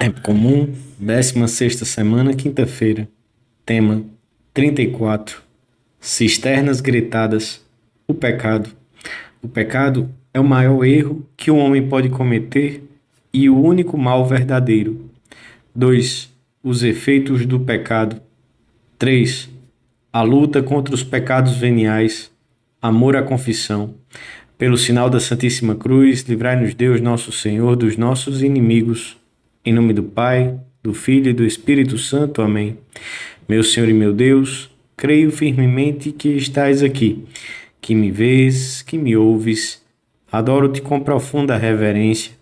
Tempo comum, 16ª semana, quinta-feira. Tema 34. Cisternas gritadas. O pecado. O pecado é o maior erro que o homem pode cometer e o único mal verdadeiro. 2. Os efeitos do pecado. 3. A luta contra os pecados veniais. Amor à confissão. Pelo sinal da Santíssima Cruz, livrai-nos Deus, nosso Senhor, dos nossos inimigos. Em nome do Pai, do Filho e do Espírito Santo. Amém. Meu Senhor e meu Deus, creio firmemente que estás aqui, que me vês, que me ouves. Adoro-te com profunda reverência.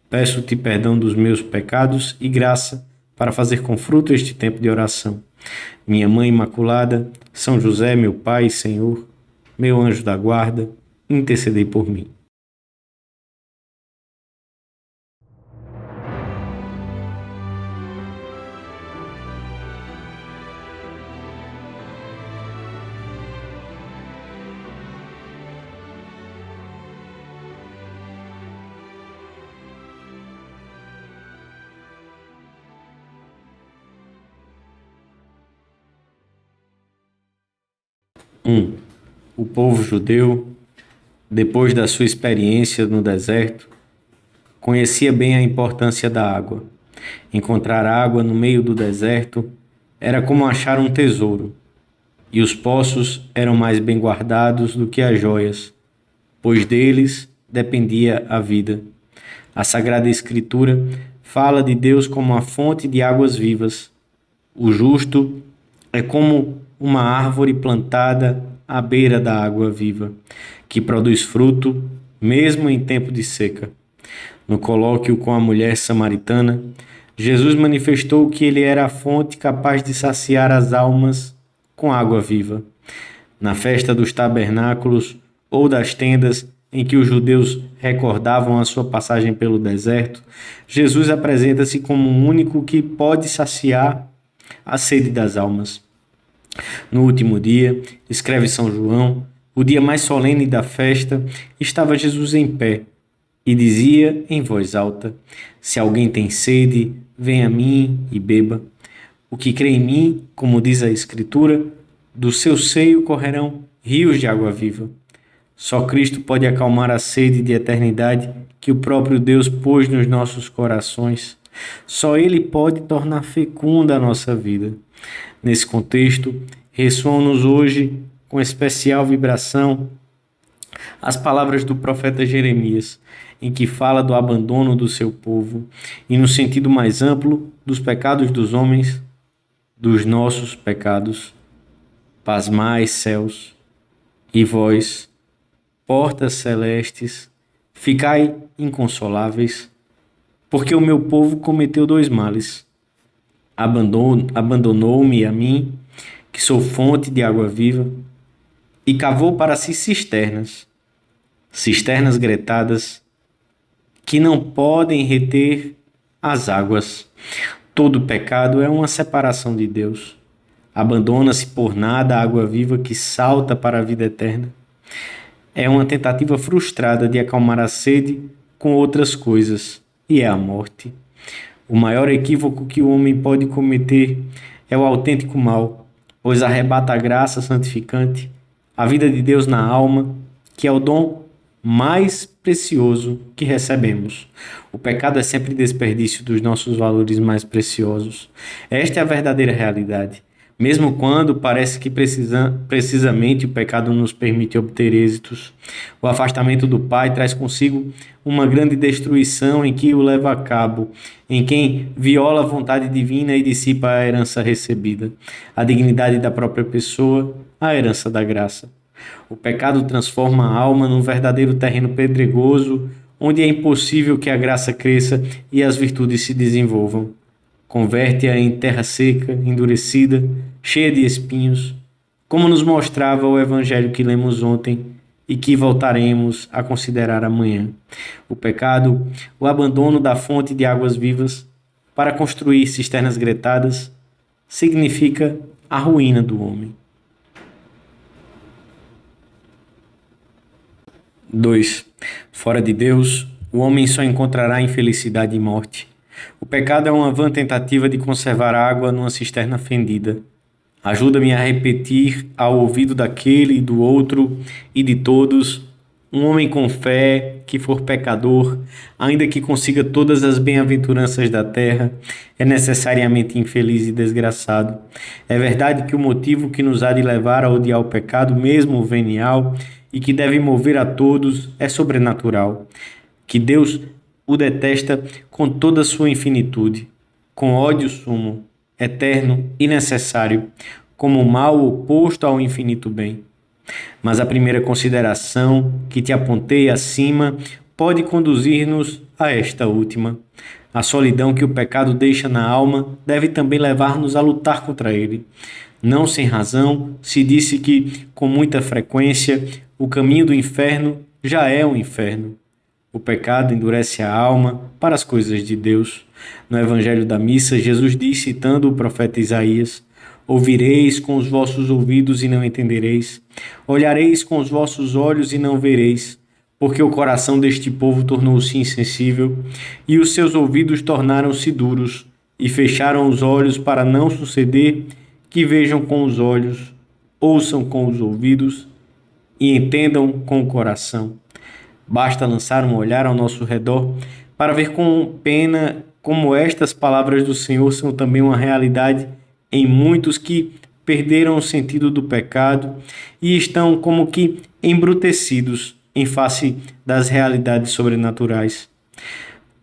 Peço-te perdão dos meus pecados e graça para fazer com fruto este tempo de oração. Minha Mãe Imaculada, São José, meu Pai e Senhor, meu anjo da guarda, intercedei por mim. O povo judeu, depois da sua experiência no deserto, conhecia bem a importância da água. Encontrar água no meio do deserto era como achar um tesouro, e os poços eram mais bem guardados do que as joias, pois deles dependia a vida. A Sagrada Escritura fala de Deus como a fonte de águas vivas. O justo é como uma árvore plantada à beira da água viva, que produz fruto mesmo em tempo de seca. No colóquio com a mulher samaritana, Jesus manifestou que ele era a fonte capaz de saciar as almas com água viva. Na festa dos tabernáculos ou das tendas em que os judeus recordavam a sua passagem pelo deserto, Jesus apresenta-se como o único que pode saciar a sede das almas. No último dia, escreve São João, o dia mais solene da festa, estava Jesus em pé e dizia em voz alta: Se alguém tem sede, venha a mim e beba. O que crê em mim, como diz a Escritura, do seu seio correrão rios de água viva. Só Cristo pode acalmar a sede de eternidade que o próprio Deus pôs nos nossos corações. Só Ele pode tornar fecunda a nossa vida. Nesse contexto, ressoam-nos hoje, com especial vibração, as palavras do profeta Jeremias, em que fala do abandono do seu povo e, no sentido mais amplo, dos pecados dos homens, dos nossos pecados. Pasmai, céus, e vós, portas celestes, ficai inconsoláveis, porque o meu povo cometeu dois males. Abandonou-me a mim, que sou fonte de água viva, e cavou para si cisternas gretadas, que não podem reter as águas. Todo pecado é uma separação de Deus. Abandona-se por nada a água viva que salta para a vida eterna. É uma tentativa frustrada de acalmar a sede com outras coisas, e é a morte. O maior equívoco que o homem pode cometer é o autêntico mal, pois arrebata a graça santificante, a vida de Deus na alma, que é o dom mais precioso que recebemos. O pecado é sempre desperdício dos nossos valores mais preciosos. Esta é a verdadeira realidade. Mesmo quando parece que precisamente o pecado nos permite obter êxitos, o afastamento do Pai traz consigo uma grande destruição em que o leva a cabo, em quem viola a vontade divina e dissipa a herança recebida, a dignidade da própria pessoa, a herança da graça. O pecado transforma a alma num verdadeiro terreno pedregoso, onde é impossível que a graça cresça e as virtudes se desenvolvam. Converte-a em terra seca, endurecida, cheia de espinhos, como nos mostrava o evangelho que lemos ontem e que voltaremos a considerar amanhã. O pecado, o abandono da fonte de águas vivas para construir cisternas gretadas, significa a ruína do homem. 2. Fora de Deus, o homem só encontrará infelicidade e morte. O pecado é uma vã tentativa de conservar água numa cisterna fendida. Ajuda-me a repetir ao ouvido daquele e do outro e de todos: um homem com fé, que for pecador, ainda que consiga todas as bem-aventuranças da terra, é necessariamente infeliz e desgraçado. É verdade que o motivo que nos há de levar a odiar o pecado, mesmo o venial, e que deve mover a todos, é sobrenatural. Que Deus o detesta com toda a sua infinitude, com ódio sumo, eterno e necessário, como o mal oposto ao infinito bem. Mas a primeira consideração que te apontei acima pode conduzir-nos a esta última. A solidão que o pecado deixa na alma deve também levar-nos a lutar contra ele. Não sem razão se disse que, com muita frequência, o caminho do inferno já é um inferno. O pecado endurece a alma para as coisas de Deus. No Evangelho da Missa, Jesus diz, citando o profeta Isaías: ouvireis com os vossos ouvidos e não entendereis, olhareis com os vossos olhos e não vereis, porque o coração deste povo tornou-se insensível e os seus ouvidos tornaram-se duros e fecharam os olhos para não suceder que vejam com os olhos, ouçam com os ouvidos e entendam com o coração. Basta lançar um olhar ao nosso redor para ver com pena como estas palavras do Senhor são também uma realidade em muitos que perderam o sentido do pecado e estão como que embrutecidos em face das realidades sobrenaturais.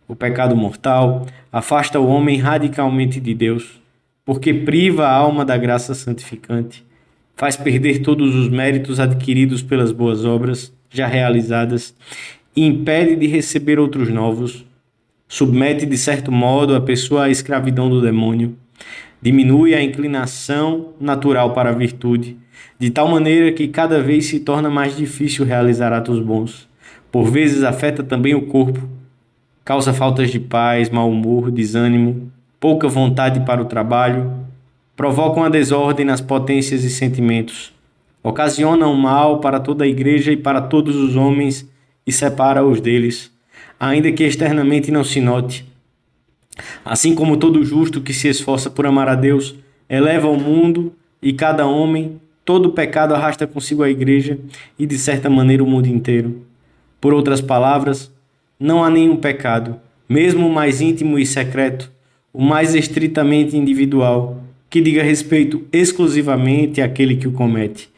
O pecado mortal afasta o homem radicalmente de Deus, porque priva a alma da graça santificante, faz perder todos os méritos adquiridos pelas boas obras já realizadas e impede de receber outros novos, submete de certo modo a pessoa à escravidão do demônio, diminui a inclinação natural para a virtude, de tal maneira que cada vez se torna mais difícil realizar atos bons. Por vezes afeta também o corpo, causa faltas de paz, mau humor, desânimo, pouca vontade para o trabalho, provoca uma desordem nas potências e sentimentos, ocasiona um mal para toda a igreja e para todos os homens e separa-os deles, ainda que externamente não se note. Assim como todo justo que se esforça por amar a Deus eleva o mundo e cada homem, todo pecado arrasta consigo a igreja e de certa maneira o mundo inteiro. Por outras palavras, não há nenhum pecado, mesmo o mais íntimo e secreto, o mais estritamente individual, que diga respeito exclusivamente àquele que o comete.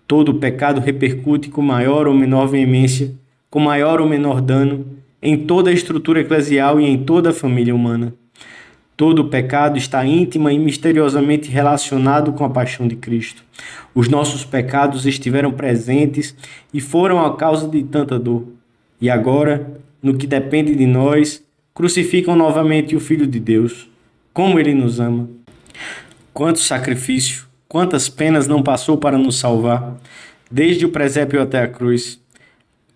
Todo pecado repercute com maior ou menor veemência, com maior ou menor dano, em toda a estrutura eclesial e em toda a família humana. Todo pecado está íntima e misteriosamente relacionado com a paixão de Cristo. Os nossos pecados estiveram presentes e foram a causa de tanta dor. E agora, no que depende de nós, crucificam novamente o Filho de Deus. Como Ele nos ama! Quanto sacrifício, quantas penas não passou para nos salvar, desde o presépio até a cruz.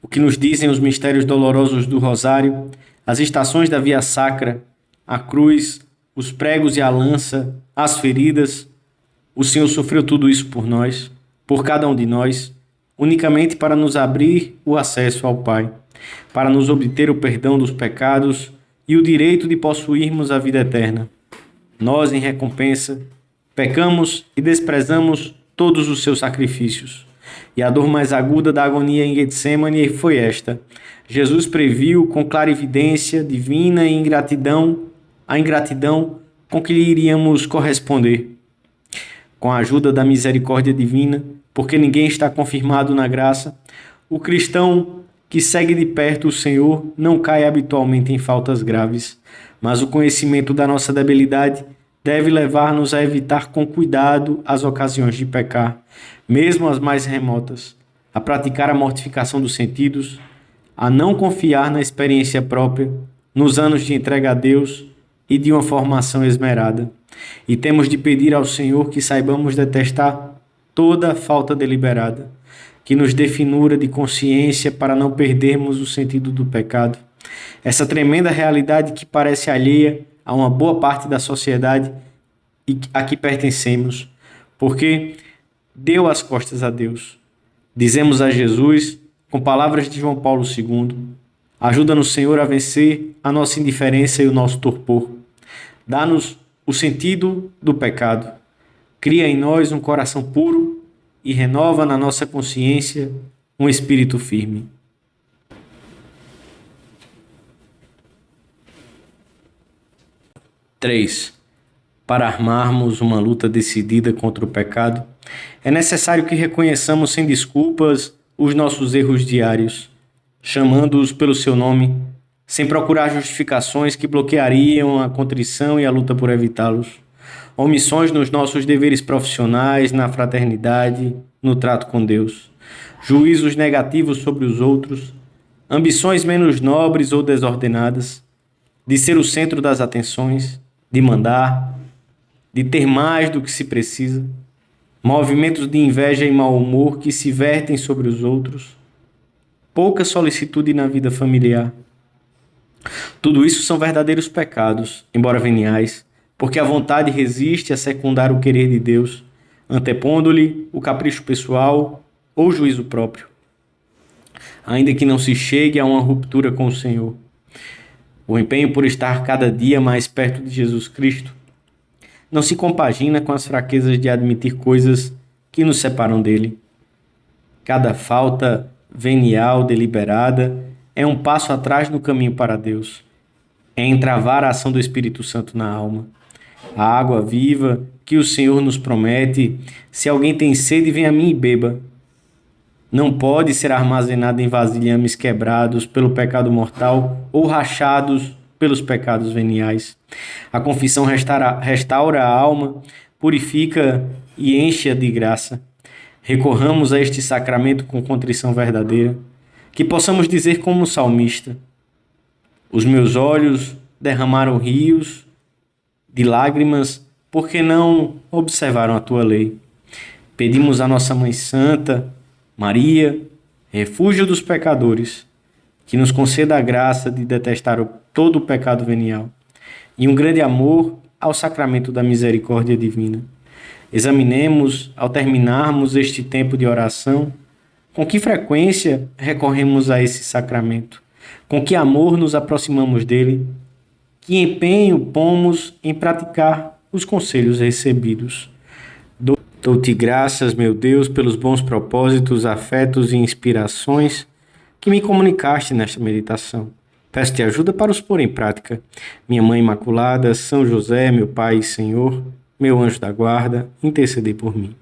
O que nos dizem os mistérios dolorosos do Rosário, as estações da Via Sacra, a cruz, os pregos e a lança, as feridas. O Senhor sofreu tudo isso por nós, por cada um de nós, unicamente para nos abrir o acesso ao Pai, para nos obter o perdão dos pecados e o direito de possuirmos a vida eterna. Nós, em recompensa, pecamos e desprezamos todos os seus sacrifícios. E a dor mais aguda da agonia em Getsêmani foi esta: Jesus previu com clarividência divina e a ingratidão com que lhe iríamos corresponder. Com a ajuda da misericórdia divina, porque ninguém está confirmado na graça, o cristão que segue de perto o Senhor não cai habitualmente em faltas graves, mas o conhecimento da nossa debilidade deve levar-nos a evitar com cuidado as ocasiões de pecar, mesmo as mais remotas, a praticar a mortificação dos sentidos, a não confiar na experiência própria, nos anos de entrega a Deus e de uma formação esmerada. E temos de pedir ao Senhor que saibamos detestar toda falta deliberada, que nos dê finura de consciência para não perdermos o sentido do pecado. Essa tremenda realidade que parece alheia a uma boa parte da sociedade a que pertencemos, porque deu as costas a Deus. Dizemos a Jesus, com palavras de João Paulo II, Ajuda-nos, Senhor, a vencer a nossa indiferença e o nosso torpor. Dá-nos o sentido do pecado. Cria em nós um coração puro e renova na nossa consciência um espírito firme. Três. Para armarmos uma luta decidida contra o pecado, é necessário que reconheçamos sem desculpas os nossos erros diários, chamando-os pelo seu nome, sem procurar justificações que bloqueariam a contrição e a luta por evitá-los. Omissões nos nossos deveres profissionais, na fraternidade, no trato com Deus. Juízos negativos sobre os outros, ambições menos nobres ou desordenadas, de ser o centro das atenções, de mandar, de ter mais do que se precisa, movimentos de inveja e mau humor que se vertem sobre os outros, pouca solicitude na vida familiar. Tudo isso são verdadeiros pecados, embora veniais, porque a vontade resiste a secundar o querer de Deus, antepondo-lhe o capricho pessoal ou o juízo próprio, ainda que não se chegue a uma ruptura com o Senhor. O empenho por estar cada dia mais perto de Jesus Cristo não se compagina com as fraquezas de admitir coisas que nos separam dele. Cada falta venial deliberada é um passo atrás no caminho para Deus. É entravar a ação do Espírito Santo na alma. A água viva que o Senhor nos promete, se alguém tem sede, vem a mim e beba. Não pode ser armazenada em vasilhames quebrados pelo pecado mortal ou rachados pelos pecados veniais. A confissão restaura a alma, purifica e enche-a de graça. Recorramos a este sacramento com contrição verdadeira, que possamos dizer como o salmista: os meus olhos derramaram rios de lágrimas, porque não observaram a tua lei. Pedimos à nossa Mãe Santa, Maria, refúgio dos pecadores, que nos conceda a graça de detestar todo o pecado venial e um grande amor ao sacramento da misericórdia divina. Examinemos, ao terminarmos este tempo de oração, com que frequência recorremos a esse sacramento, com que amor nos aproximamos dele, que empenho pomos em praticar os conselhos recebidos. Dou-te graças, meu Deus, pelos bons propósitos, afetos e inspirações que me comunicaste nesta meditação. Peço-te ajuda para os pôr em prática. Minha Mãe Imaculada, São José, meu Pai e Senhor, meu anjo da guarda, intercedei por mim.